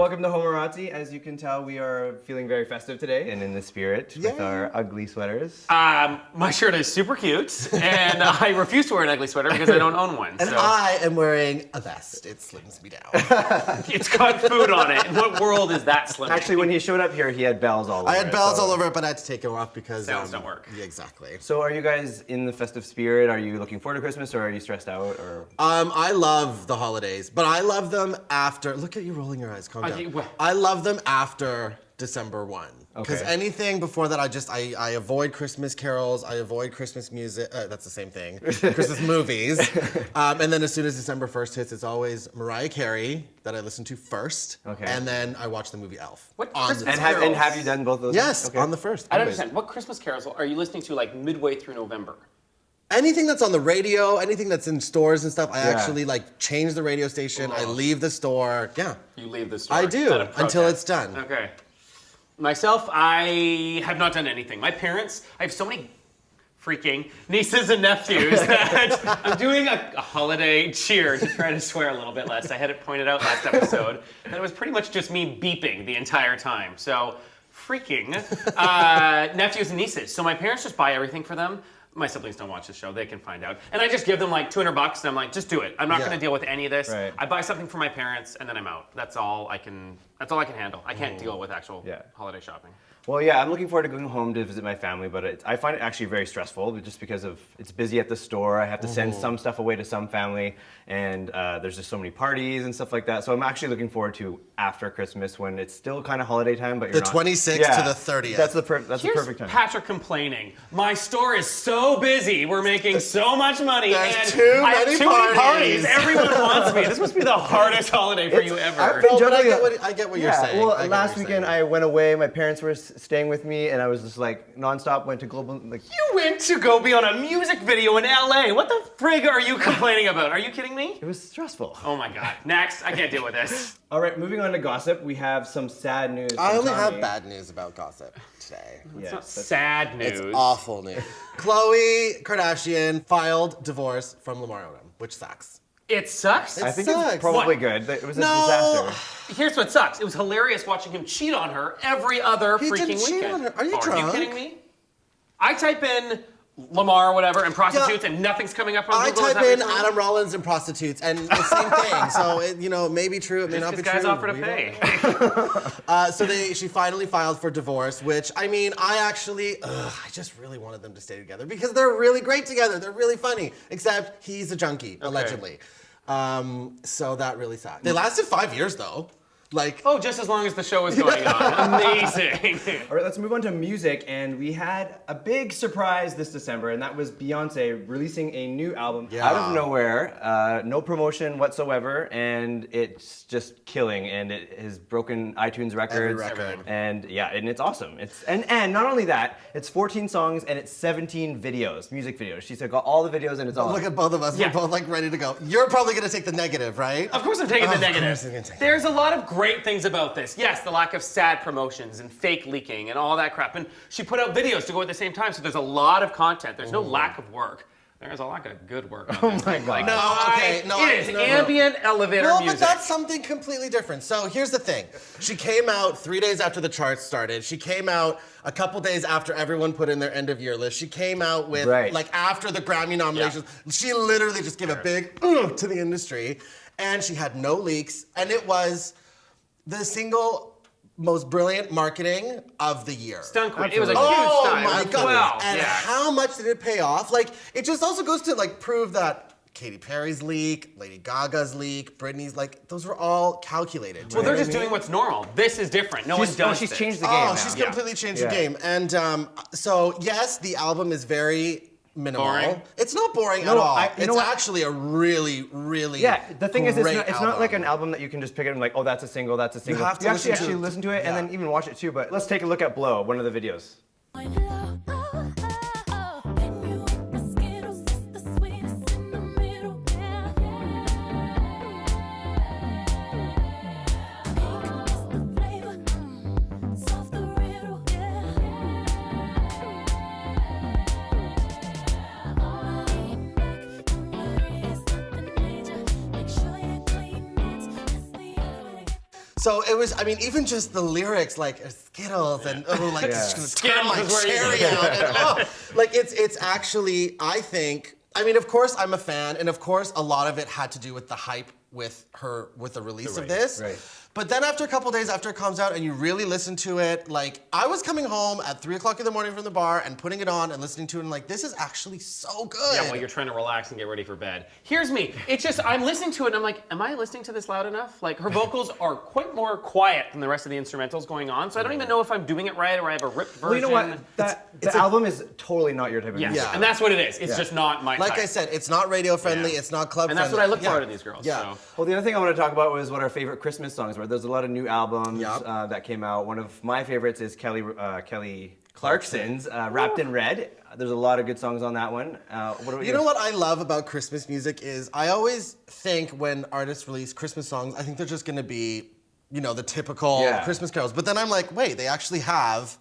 welcome to Homorazzi. As you can tell, we are feeling very festive today and in the spirit with our ugly sweaters. My shirt is super cute, and I refuse to wear an ugly sweater because I don't own one. And I am wearing a vest. It slims me down. It's got food on it. In what world is that slimming? Actually, when he showed up here, he had bells all over I had bells so. all over it, but I had to take them off because sounds don't work. Yeah, exactly. So are you guys in the festive spirit? Are you looking forward to Christmas or are you stressed out? Or I love the holidays, but I love them after. Look at you rolling your eyes. Calm down. I love them after December 1. Because anything before that, I avoid Christmas carols, I avoid Christmas music, that's the same thing, Christmas movies. And then as soon as December 1st hits, it's always Mariah Carey that I listen to first. And then I watch the movie Elf. What on Christmas the carols? and have you done both of those? Yes, on the 1st. I don't understand. What Christmas carols are you listening to like midway through November? Anything that's on the radio, anything that's in stores and stuff, I actually like change the radio station, I leave the store, You leave the store. I do, out of until protest. it's done. Okay. Myself, I have not done anything. My parents, I have so many freaking nieces and nephews that I'm doing a holiday cheer to try to swear a little bit less. I had it pointed out last episode, and it was pretty much just me beeping the entire time. So, freaking nephews and nieces. So my parents just buy everything for them. My siblings don't watch the show, they can find out. And I just give them like $200 and I'm like, just do it. I'm not gonna deal with any of this. Right. I buy something for my parents and then I'm out. That's all I can handle. I can't deal with actual holiday shopping. Well, yeah, I'm looking forward to going home to visit my family, but I find it actually very stressful just because of it's busy at the store. I have to send some stuff away to some family, and there's just so many parties and stuff like that. So I'm actually looking forward to after Christmas when it's still kind of holiday time, but you're The not. 26th to the 30th. That's the perfect time. Patrick complaining. My store is so busy. We're making so much money. There's and too I have many too many parties. parties. Everyone wants me. This must be the hardest holiday for you ever. I've been But juggling I get what you're saying. Well, I get last what you're weekend saying. I went away. My parents were staying with me, and I was just like nonstop. Went to Global. Like You went to go be on a music video in LA. What the frig are you complaining about? Are you kidding me? it was stressful. Oh my God. Next. I can't deal with this. All right, moving on to gossip. We have some sad news. I from only Tommy. have bad news about gossip today. It's not sad news. It's awful news. Khloe Kardashian filed divorce from Lamar Odom, which sucks. It sucks. I think sucks. it's probably What? good. It was a No. disaster. Here's what sucks. It was hilarious watching him cheat on her every other He freaking didn't cheat weekend. on her. Are you Are drunk? you kidding me? I type in Lamar, whatever, and prostitutes, and nothing's coming up on I Google. Is type that in what you're saying? Adam Rollins and prostitutes, and the same thing. So it may be true, it may not This be guy's true. offered to We pay. She finally filed for divorce, which, I mean, I just really wanted them to stay together because they're really great together. They're really funny, except he's a junkie, allegedly. So that really sucked. They lasted 5 years, though. Like, Oh, just as long as the show is going on. Amazing. All right, let's move on to music. And we had a big surprise this December, and that was Beyonce releasing a new album out of nowhere, no promotion whatsoever, and it's just killing. And it has broken iTunes records. Every record. And yeah, and it's awesome. And not only that, it's 14 songs and it's 17 videos, music videos. She's got all the videos, and it's all. look at both of us. Yeah. We're both like ready to go. You're probably going to take the negative, right? Of course I'm taking the Of course negative. I'm gonna take There's a lot of great things about this. Yes, the lack of sad promotions and fake leaking and all that crap. And she put out videos to go at the same time, so there's a lot of content. There's no lack of work. There's a lot of good work on this. my God. Like, No, okay, no, it is no. ambient elevator Well, music. but that's something completely different. So here's the thing. She came out 3 days after the charts started. She came out a couple days after everyone put in their end of year list. She came out with, like, after the Grammy nominations. She literally just gave a big to the industry. And she had no leaks. And it was the single most brilliant marketing of the year. Stunt queen. It was a huge Oh stunt. my God. Well, and yeah. how much did it pay off? Like, it just also goes to like prove that Katy Perry's leak, Lady Gaga's leak, Britney's, like, those were all calculated. Well, they're just doing what's normal. This is different. No one does she's this. changed the game. Oh, now. she's completely changed the game. And so, yes, the album is very minimal. Boring? It's not boring No, at no, all. you know It's what? actually a really, really Yeah, the thing is, great it's not like an album that you can just pick it and like, oh, that's a single, that's a single. have to actually listen to it and then even watch it too. But let's take a look at Blow, one of the videos. So it was, I mean, even just the lyrics, like Skittles and just gonna turn my cherry out. And, like it's actually, I think, I mean, of course I'm a fan, and of course a lot of it had to do with the hype with the release of this. Right. But then after a couple days after it comes out and you really listen to it, like I was coming home at 3 o'clock in the morning from the bar and putting it on and listening to it and like, this is actually so good. Yeah, while you're trying to relax and get ready for bed. Here's me. It's just, I'm listening to it and I'm like, am I listening to this loud enough? Like her vocals are quite more quiet than the rest of the instrumentals going on, so I don't even know if I'm doing it right or I have a ripped version. Well, you know what? The album is totally not your type of music. Yeah, and that's what it is. It's just not my type. Like I said, it's not radio friendly, it's not club friendly. And that's what I look for out of these girls. Yeah. So. Well, the other thing I want to talk about was what our favorite Christmas songs were. There's a lot of new albums that came out. One of my favorites is Kelly Clarkson's Wrapped in Red. There's a lot of good songs on that one. What about you know what I love about Christmas music is I always think when artists release Christmas songs, I think they're just going to be, you know, the typical Christmas carols. But then I'm like, wait, they actually have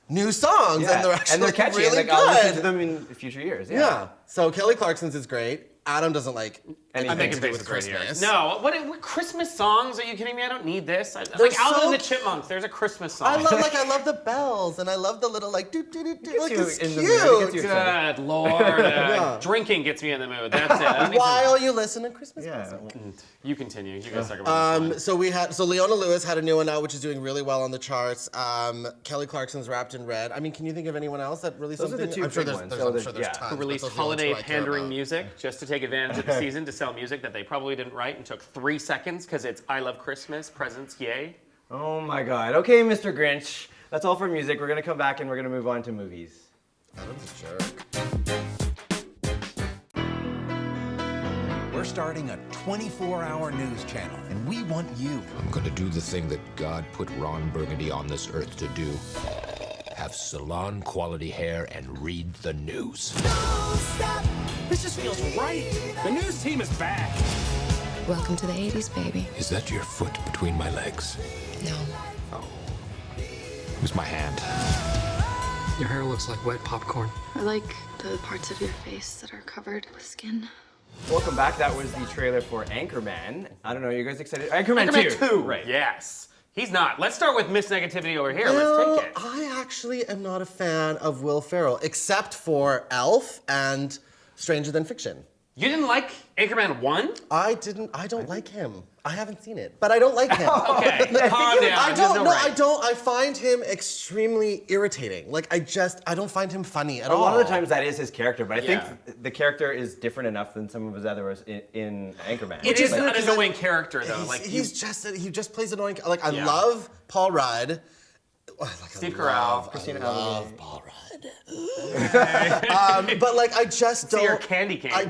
new songs and they're actually catchy. really like, good. I'll listen to them in future years. Yeah. So Kelly Clarkson's is great. Adam doesn't like anything to do with Christmas. No, what Christmas songs? Are you kidding me? I don't need this. Like Alvin and the Chipmunks. There's a Christmas song. I love the bells and I love the little like do do do do. Like it's cute. Good Lord. Drinking gets me in the mood. That's it. While you listen to Christmas music. You continue. You guys talk about this one. So Leona Lewis had a new one out which is doing really well on the charts. Kelly Clarkson's Wrapped in Red. I mean, can you think of anyone else that released something? Those are the two big ones. I'm sure there's tons. Who released holiday pandering music just to take advantage of the season to sell music that they probably didn't write and took 3 seconds because it's I love Christmas, presents, yay. Oh my God. Okay, Mr. Grinch. That's all for music. We're going to come back and we're going to move on to movies. Adam's a jerk. We're starting a 24-hour news channel, and we want you. I'm gonna do the thing that God put Ron Burgundy on this earth to do. Have salon-quality hair and read the news. This just feels right. The news team is back. Welcome to the 80s, baby. Is that your foot between my legs? No. Oh. Who's my hand? Your hair looks like wet popcorn. I like the parts of your face that are covered with skin. Welcome back. That was the trailer for Anchorman. I don't know, you guys excited? Anchorman 2. Right. Yes. He's not. Let's start with Miss Negativity over here. Let's take it. I actually am not a fan of Will Ferrell, except for Elf and Stranger Than Fiction. You didn't like Anchorman 1? I don't like him. I haven't seen it, but I don't like him. Okay, calm down. I don't. I find him extremely irritating. Like, I don't find him funny at all. A lot of the times that is his character, but I think the character is different enough than some of his others in Anchorman. It is an annoying character, though. He just plays annoying. Like, I love Paul Rudd. Steve Carell, Christina I love Paul Rudd. But like, I just don't. See your candy cane. I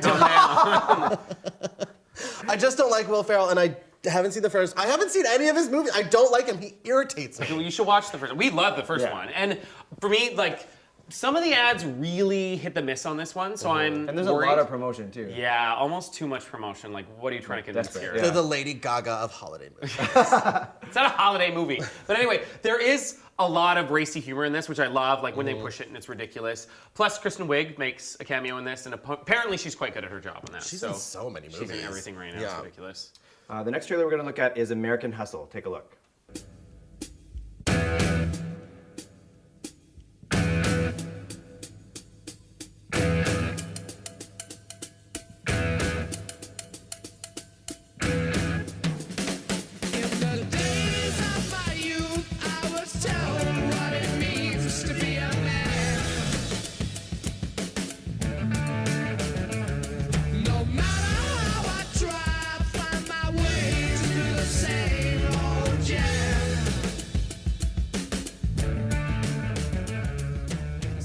just don't like Will Ferrell, and I haven't seen the first. I haven't seen any of his movies. I don't like him. He irritates me. You should watch the first one. We love the first one, and for me, like, some of the ads really hit the miss on this one, so I'm And there's worried. a lot of promotion too. Yeah, almost too much promotion. Like, what are you trying to convince Desperate, here? They're the Lady Gaga of holiday movies. It's not a holiday movie. But anyway, there is a lot of racy humor in this, which I love, like when they push it and it's ridiculous. Plus, Kristen Wiig makes a cameo in this, and apparently she's quite good at her job in that. She's in so many movies. She's in everything right now. It's ridiculous. The next trailer we're going to look at is American Hustle. Take a look.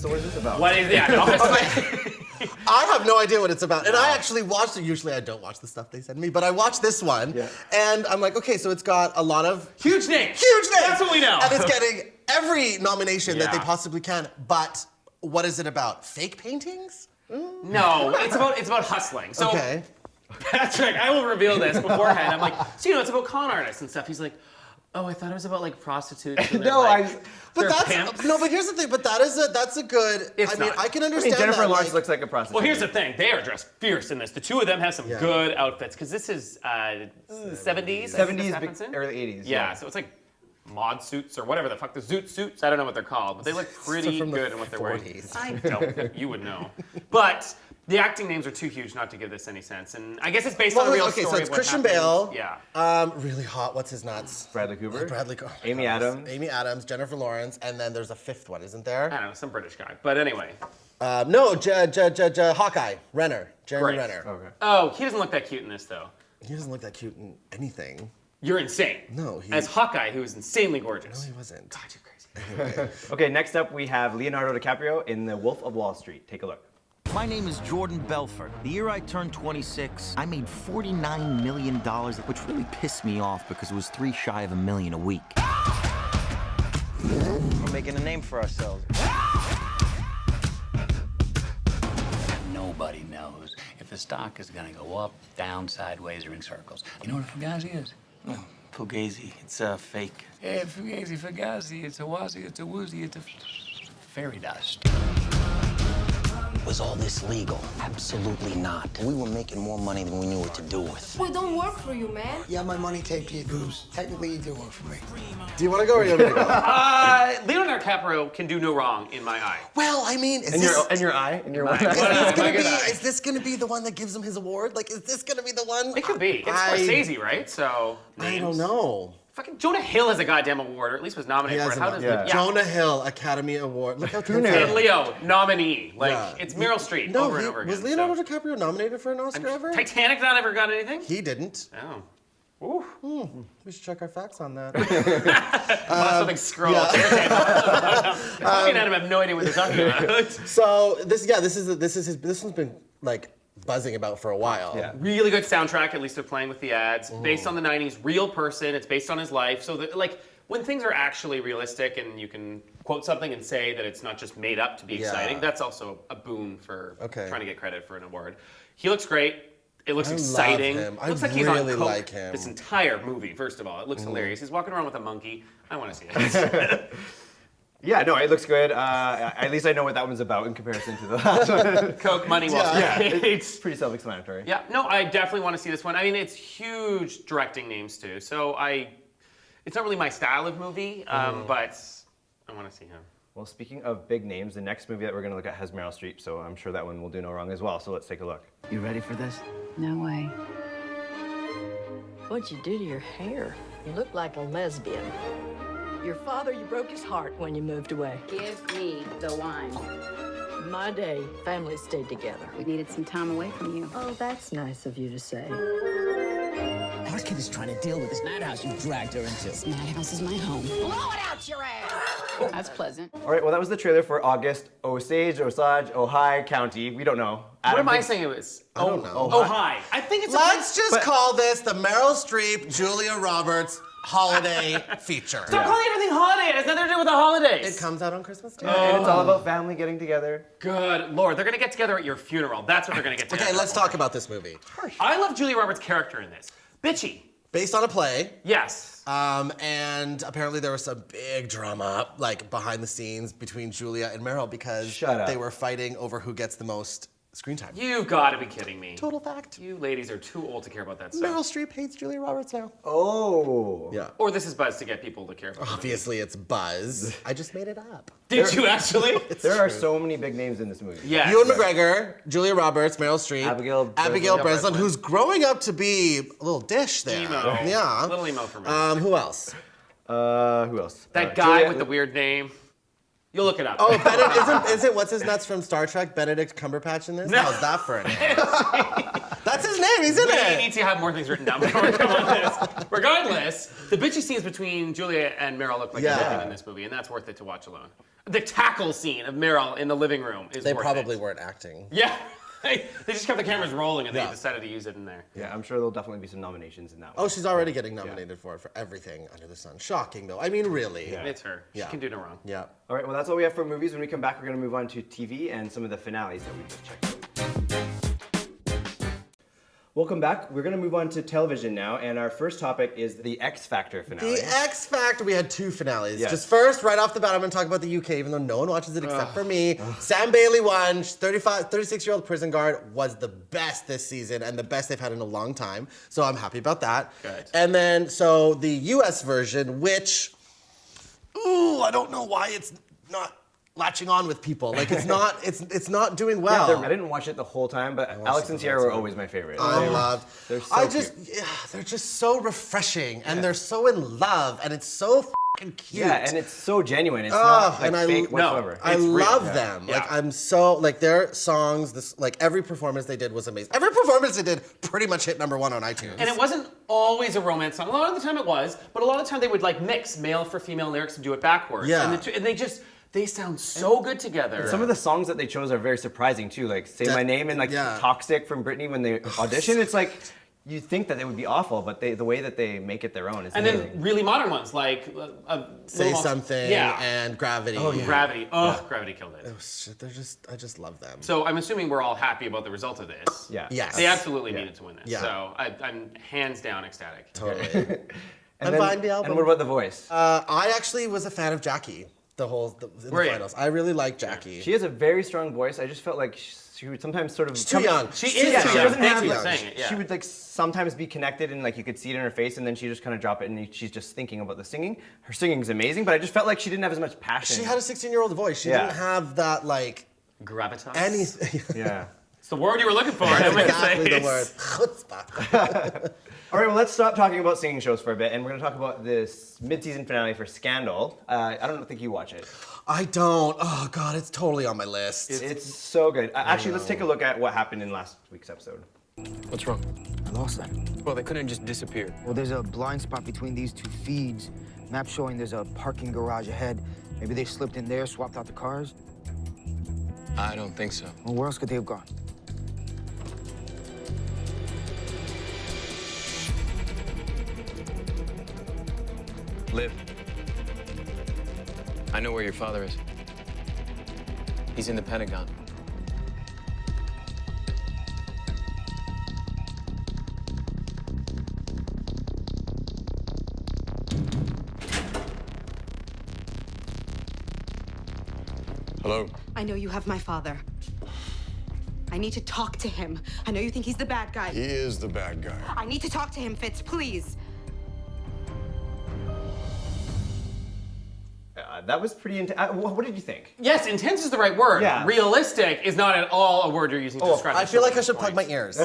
So what is this about? What is that? I have no idea what it's about. And I actually watched it. Usually I don't watch the stuff they send me, but I watched this one. Yeah. And I'm like, okay, so it's got a lot of Huge names. That's what we know. And it's getting every nomination that they Yeah. possibly can. But what is it about? Fake paintings? No, it's about hustling. So, Okay. Patrick, I will reveal this beforehand. I'm like, so it's about con artists and stuff. He's like, Oh, I thought it was about like prostitutes. And No, But they're that's pimps. no. But here's the thing. But that's a good. It's I mean, not. I can I mean, understand. Jennifer that, Lawrence like, looks like a prostitute. Well, here's the thing. They are dressed fierce in this. The two of them have some Yeah. good outfits because this is 70s. 70s, early 80s. Yeah, so it's like mod suits or whatever the fuck, the zoot suits. I don't know what they're called, but they look pretty from the good in what they're wearing. 40s. I don't. You would know. But the acting names are too huge not to give this any sense. And I guess it's based on a real okay, story. so it's of what Christian happened. Bale. Yeah. Really hot. What's his nuts? Bradley Cooper. Amy Adams. Amy Adams, Jennifer Lawrence, and then there's a fifth one, isn't there? I don't know, some British guy. But anyway. No, Hawkeye, Renner, Jeremy Great. Renner. Okay. Oh, he doesn't look that cute in this, though. He doesn't look that cute in anything. You're insane. No, he- As Hawkeye, who is insanely gorgeous. No, he wasn't. God, you're crazy. Okay, next up we have Leonardo DiCaprio in The Wolf of Wall Street. Take a look. My name is Jordan Belfort. The year I turned 26, I made $49 million, which really pissed me off because it was 3 shy of $1 million a week. We're making a name for ourselves. Nobody knows if the stock is gonna go up, down, sideways, or in circles. You know what a fugazi is? Oh, Fugazi, it's fake. Yeah, fugazi, fugazi, it's a wazi, it's a woozy, it's a fairy dust. Was all this legal? Absolutely not. We were making more money than we knew what to do with. We don't work for you, man. Yeah, my money taped to your goose. Technically, you do work for me. Do you want to go or you want me to go? Leonardo DiCaprio can do no wrong in my eye. Well, I mean, In your eye? In your one eye? is this gonna be the one that gives him his award? Like, is this gonna be the one? It could be. It's Scorsese, right? So I don't know. Fucking Jonah Hill has a goddamn award, or at least was nominated for it. How does Jonah Hill Academy Award? Look how And Leo nominee. Like it's Meryl Streep No, over and over again. was Leonardo DiCaprio nominated for an Oscar ever? Titanic not ever got anything? He didn't. Oh. We should check our facts on that. Something scroll. Me and Adam have no idea what they're talking about. So this one's been like buzzing about for a while. Yeah. Really good soundtrack, at least they're playing with the ads. Based on the 90s, real person, it's based on his life. So that, like, when things are actually realistic and you can quote something and say that it's not just made up to be exciting, that's also a boon for trying to get credit for an award. He looks great. It looks exciting. Love him. It looks I like he's really on coke like him. this entire movie, first of all. It looks hilarious. He's walking around with a monkey. I want to see it. Yeah, no, it looks good. At least I know what that one's about in comparison to the last one. Coke, money, Wall Street. Yeah, it's pretty self-explanatory. Yeah, no, I definitely want to see this one. I mean, it's huge directing names too, so it's not really my style of movie, but I want to see him. Well, speaking of big names, the next movie that we're going to look at has Meryl Streep, so I'm sure that one will do no wrong as well. So let's take a look. You ready for this? No way. What'd you do to your hair? You look like a lesbian. Your father, you broke his heart when you moved away. Give me the wine. My day, families stayed together. We needed some time away from you. Oh, that's nice of you to say. Our kid is trying to deal with this madhouse you dragged her into. This madhouse is my home. Blow it out your ass! That's pleasant. All right, well, that was the trailer for August. Osage, Ohio County. We don't know. What am I saying it was? I don't know. Ohio. I think it's Let's just call this the Meryl Streep, Julia Roberts holiday feature. Stop calling everything holiday. It has nothing to do with the holidays. It comes out on Christmas Day. And it's all about family getting together. Good Lord. They're going to get together at your funeral. That's what they're going to get together Okay, let's for. talk about this movie. I love Julia Roberts' character in this. Bitchy. Based on a play. Yes. And apparently there was some big drama, like behind the scenes between Julia and Meryl because they were fighting over who gets the most screen time. You've got to be kidding me. Total fact. You ladies are too old to care about that stuff. Meryl Streep hates Julia Roberts now. Oh. Yeah. Or this is buzz to get people to care about it. Obviously it's buzz. I just made it up. Did you actually? There are so many big names in this movie. Yes. Ewan McGregor, Julia Roberts, Meryl Streep, Abigail Breslin, who's growing up to be a little dish there. Emo. Yeah. A little emo for me. Who else? Who else? That guy with the weird name. You'll look it up. Oh, Benedict, isn't what's his nuts from Star Trek, Benedict Cumberbatch in this? No. How's that for a name? That's his name, he's in We it. need to have more things written down before we come on this. Regardless, the bitchy scenes between Julia and Meryl look like everything in this movie, and that's worth it to watch alone. The tackle scene of Meryl in the living room is They worth probably it. weren't acting. Yeah. They just kept the cameras rolling and they decided to use it in there. Yeah, I'm sure there'll definitely be some nominations in that one. Oh, she's already getting nominated for it for everything under the sun. Shocking, though. I mean, really. Yeah. It's her. She can do no wrong. Yeah. All right, well, that's all we have for movies. When we come back, we're going to move on to TV and some of the finales that we just checked out. Welcome back. We're going to move on to television now, and our first topic is the X Factor finale. The X Factor, we had 2 finales. Yes. Just first, right off the bat, I'm going to talk about the UK, even though no one watches it except for me. Sam Bailey won. 36-year-old prison guard was the best this season, and the best they've had in a long time. So I'm happy about that. Good. And then, so the US version, which, I don't know why it's not latching on with people. Like it's not doing well. Yeah, I didn't watch it the whole time, but Alex and Sierra were always my favorite. They're so they're just so refreshing, and they're so in love, and it's so fucking cute. Yeah, and it's so genuine. It's not like fake whatsoever. I love them. Yeah. Like I'm so like their songs. Every performance they did was amazing. Every performance they did pretty much hit #1 on iTunes. And it wasn't always a romance song. A lot of the time it was, but a lot of the time they would like mix male for female lyrics and do it backwards. Yeah. And they sound so good together. Some of the songs that they chose are very surprising too. Like "Say My Name" and like "Toxic" from Britney when they audition. It's like you think that they would be awful, but the way that they make it their own is amazing. And then really modern ones like "Say Something" and "Gravity." Oh yeah, "Gravity." Oh, "Gravity" killed it. I just love them. So I'm assuming we're all happy about the result of this. Yeah. Yes. They absolutely needed to win this. Yeah. So I'm hands down ecstatic. Totally. And find the album. And what about The Voice? I actually was a fan of Jackie. In the finals. I really like Jackie. She has a very strong voice. I just felt like she would sometimes sort of... She's too young. She is too young. Thank you for saying it, yeah. She would like sometimes be connected and like you could see it in her face, and then she just kind of drop it and she's just thinking about the singing. Her singing is amazing, but I just felt like she didn't have as much passion. She had a 16-year-old voice. She didn't have that like... Gravitas? Anything. Yeah. It's the word you were looking for. That's exactly the word. Chutzpah. All right, well, let's stop talking about singing shows for a bit, and we're going to talk about this mid-season finale for Scandal. I don't think you watch it. I don't. Oh, God, it's totally on my list. It's so good. Actually, let's take a look at what happened in last week's episode. What's wrong? I lost them. Well, they couldn't just disappear. Well, there's a blind spot between these 2 feeds. Map showing there's a parking garage ahead. Maybe they slipped in there, swapped out the cars. I don't think so. Well, where else could they have gone? Liv, I know where your father is. He's in the Pentagon. Hello? I know you have my father. I need to talk to him. I know you think he's the bad guy. He is the bad guy. I need to talk to him, Fitz, please. That was pretty intense. What did you think? Yes, intense is the right word. Yeah. Realistic is not at all a word you're using to describe I feel like I should plug my ears.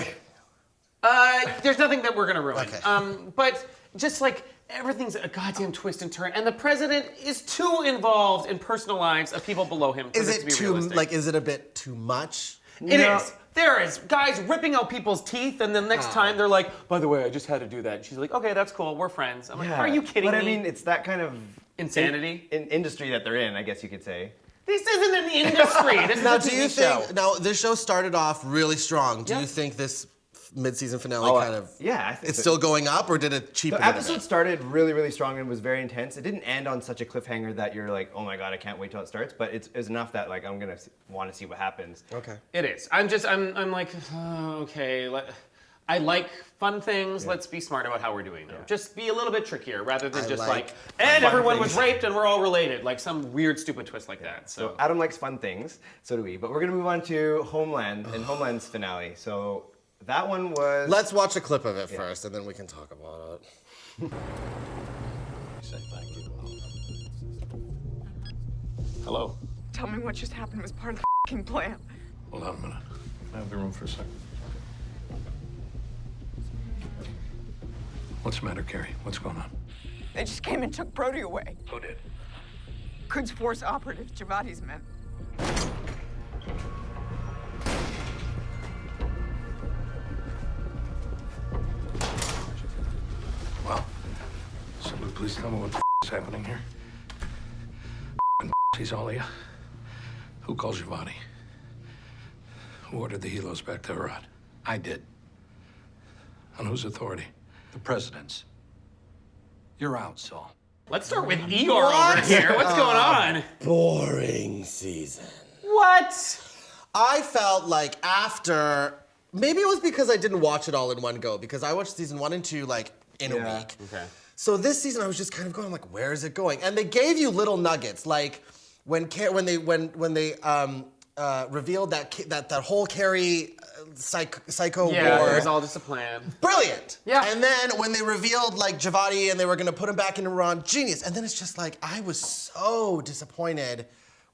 There's nothing that we're gonna ruin. Okay. But just like everything's a goddamn twist and turn, and the president is too involved in personal lives of people below him for this to be realistic. Is it a bit too much? It is. There is guys ripping out people's teeth, and then next time they're like, "By the way, I just had to do that." And she's like, "Okay, that's cool. We're friends." I'm like, "Are you kidding me?" But I mean, it's that kind of insanity in industry that they're in, I guess you could say. This isn't an industry. This is a TV show. Now, this show started off really strong. Do you think this mid-season finale I think it's still going up, or did it cheapen? The episode started really, really strong and was very intense. It didn't end on such a cliffhanger that you're like, oh my god, I can't wait till it starts. But it's enough that like I'm gonna want to see what happens. Okay. It is. I'm like, okay. I like fun things. Let's be smart about how we're doing them. Just be a little bit trickier rather than and everyone was raped and we're all related, like some weird, stupid twist like that. So Adam likes fun things, so do we. But we're gonna move on to Homeland and Homeland's finale. So that one was... Let's watch a clip of it first, and then we can talk about it. Say thank you. Hello? Tell me what just happened was part of the f***ing plan. Hold on a minute. Can I have the room for a second? What's the matter, Carrie? What's going on? They just came and took Brody away. Who did? Quds Force operative, Javati's men. Well, somebody please tell me what the is happening here. He's all of you. Who calls Javati? Who ordered the helos back to Iraq? I did. On whose authority? The president's. You're out, Saul. Let's start with Eeyore over here. What's going on? Boring season. What? I felt like after maybe it was because I didn't watch it all in one go, because I watched season 1 and 2 like in a week. Okay. So this season I was just kind of going like, where is it going? And they gave you little nuggets, like when they revealed that whole Carrie psycho ward. Yeah, it was all just a plan. Brilliant. Yeah. And then when they revealed like Javadi and they were gonna put him back in Iran, genius. And then it's just like, I was so disappointed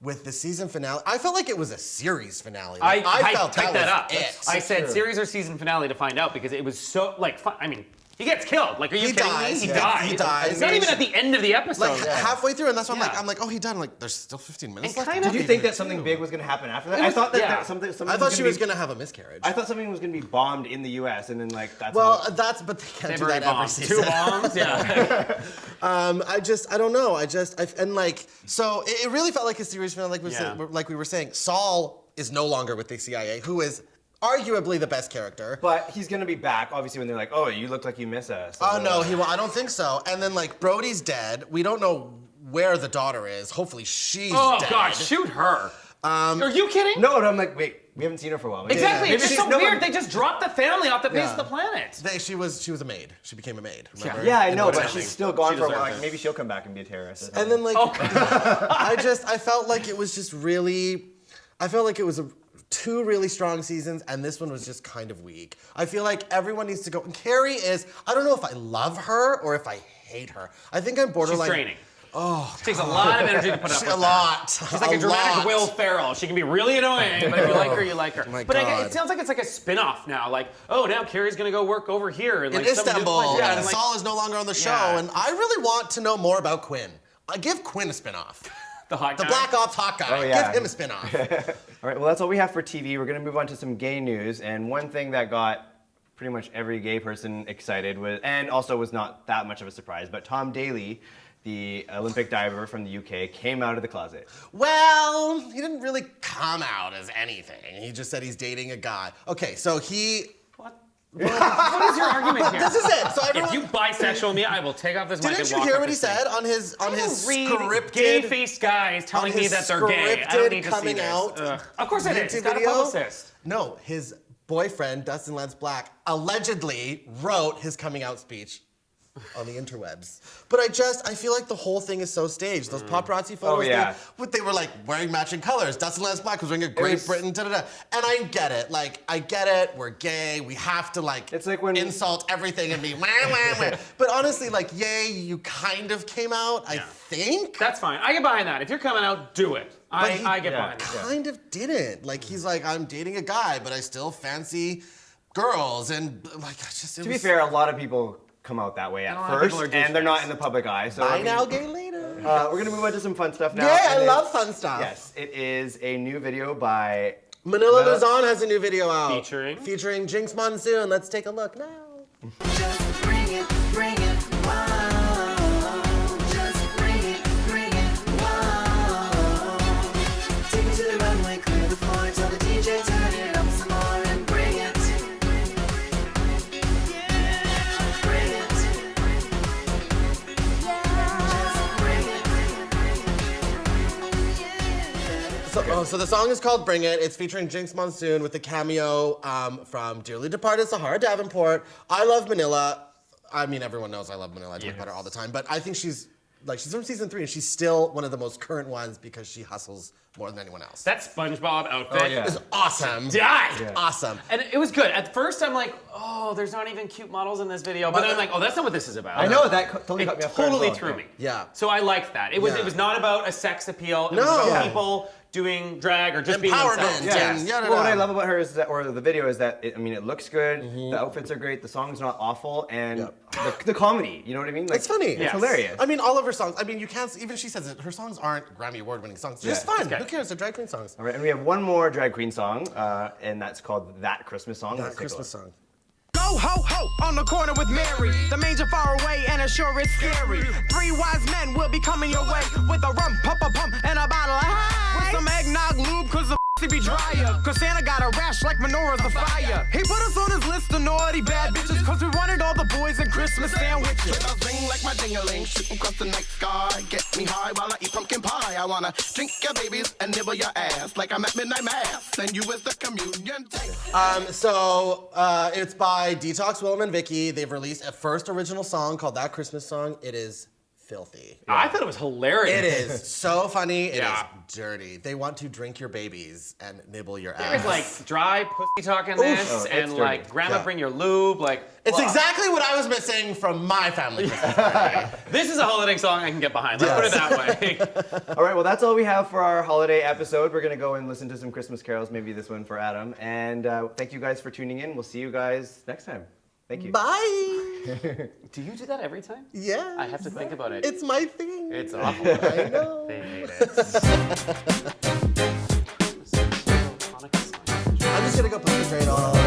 with the season finale. I felt like it was a series finale. Like, I felt picked that up. it. I said series or season finale to find out because it was so like fun. I mean, he gets killed. Like, are you kidding me? He dies. He dies. It's not even at the end of the episode. Like halfway through, and that's why I'm like, oh, he died. I'm like, there's still 15 minutes left. Did you think that something big was going to happen after that? I thought that something. I thought she was going to have a miscarriage. I thought something was going to be bombed in the U.S. and then like that's. Well, but they can't do that every season. 2 bombs, yeah. I don't know. So it really felt like a series finale, like we were saying. Saul is no longer with the CIA, who is arguably the best character. But he's gonna be back, obviously, when they're like, oh, you look like you miss us. Oh, no, I don't think so. And then, like, Brody's dead. We don't know where the daughter is. Hopefully she's dead. Oh, God, shoot her. Are you kidding? No, I'm like, wait, we haven't seen her for a while. Exactly, it's just so weird. They just dropped the family off the face of the planet. She was a maid. She became a maid, remember? Yeah, I know, but she's still gone for a while. Like, maybe she'll come back and be a terrorist. And then, like, I felt like it was just really, I felt like it was 2 really strong seasons, and this one was just kind of weak. I feel like everyone needs to go. And Carrie is, I don't know if I love her or if I hate her. I think I'm borderline. She's draining. Oh, it takes a lot of energy to put up with a lot. She's like a dramatic Will Ferrell. She can be really annoying, but if you like her, you like her. But it sounds like it's like a spin-off now. Like, oh, now Carrie's gonna go work over here in like Istanbul, and Saul is no longer on the show. And I really want to know more about Quinn. Give Quinn a spin-off. The hot guy? The Black Ops hot guy. Oh, yeah. Give him a spin-off. All right, well, that's all we have for TV. We're going to move on to some gay news. And one thing that got pretty much every gay person excited was, and also was not that much of a surprise, but Tom Daley, the Olympic diver from the UK, came out of the closet. Well, he didn't really come out as anything. He just said he's dating a guy. Okay, so he... What is your argument here? This is it. So if you bisexual me, I will take off this mic and walk. Didn't you hear what he said on his scripted gay-faced guys telling me that they're gay? I don't need to see this. Of course I did. He's got a publicist. No, his boyfriend Dustin Lance Black allegedly wrote his coming out speech on the interwebs. But I feel like the whole thing is so staged. Those paparazzi photos, they were like wearing matching colors. Dustin Lance Black was wearing a Great Britain, da-da-da. And I get it. Like, I get it. We're gay. We have to, like, it's like when insult everything and be wah, wah, wah. But honestly, like, yay, you kind of came out, I think. That's fine. I get behind that. If you're coming out, do it. I get behind that. Kind of didn't. Like, he's like, I'm dating a guy, but I still fancy girls. And, like, to be fair, a lot of people come out that way at first, and they're not in the public eye. So Bye now, gay later. We're gonna move on to some fun stuff now. Yeah, I love fun stuff. Yes, it is a new video by Manila Luzon has a new video out featuring Jinx Monsoon. Let's take a look now. Just bring it, wow. Just bring it, wow. Take it to the runway, clear the floor, tell the DJ turn it up some more and bring it. So the song is called Bring It. It's featuring Jinx Monsoon with a cameo from dearly departed Sahara Davenport. I love Manila. I mean, everyone knows I love Manila. I talk about her all the time. But I think she's from season 3, and she's still one of the most current ones because she hustles more than anyone else. That SpongeBob outfit is awesome. Awesome. And it was good. At first, I'm like, oh, there's not even cute models in this video. But then I'm like, oh, that's not what this is about. I know, that totally cut me off. Totally threw me. Yeah. So I liked that. It was not about a sex appeal. It was about people doing drag or just being themselves. Well, what I love about her is that, or the video is that, it looks good, the outfits are great, the song's not awful, and the comedy, you know what I mean? Like, it's funny. It's hilarious. I mean, all of her songs, you can't, even she says it, her songs aren't Grammy Award-winning songs. They're just fun. Who cares? They're drag queen songs. All right, and we have one more drag queen song, and that's called That Christmas Song. That Christmas Song. Go ho ho on the corner with Mary. The manger far away and it sure is scary. 3 wise men will be coming your way with a rum pump and a bottle of high. With some eggnog lube cause the be drier. Cause Santa got a rash like menorahs of fire. He put us on his list of naughty bad bitches. Cause we wanted all the boys in Christmas sandwiches. Ring like my ding-a-ling, shooting across the night sky. Get me high while I eat pumpkin pie. I wanna drink your babies and nibble your ass like I'm at midnight mass. And you is the communion tape. It's by Detox, Willem, and Vicky. They've released a first original song called That Christmas Song. It is filthy. I thought it was hilarious. It is so funny. It is dirty. They want to drink your babies and nibble your ass. There's like dry pussy talk in this, and like grandma bring your lube. Like it's exactly what I was missing from my family Christmas party. This is a holiday song I can get behind. Let's put it that way. All right, well, that's all we have for our holiday episode. We're going to go and listen to some Christmas carols, maybe this one for Adam. And thank you guys for tuning in. We'll see you guys next time. Thank you. Bye. Do you do that every time? Yeah. I have to think about it. It's my thing. It's awful. I know. They hate it. I'm just going to go put the trade on.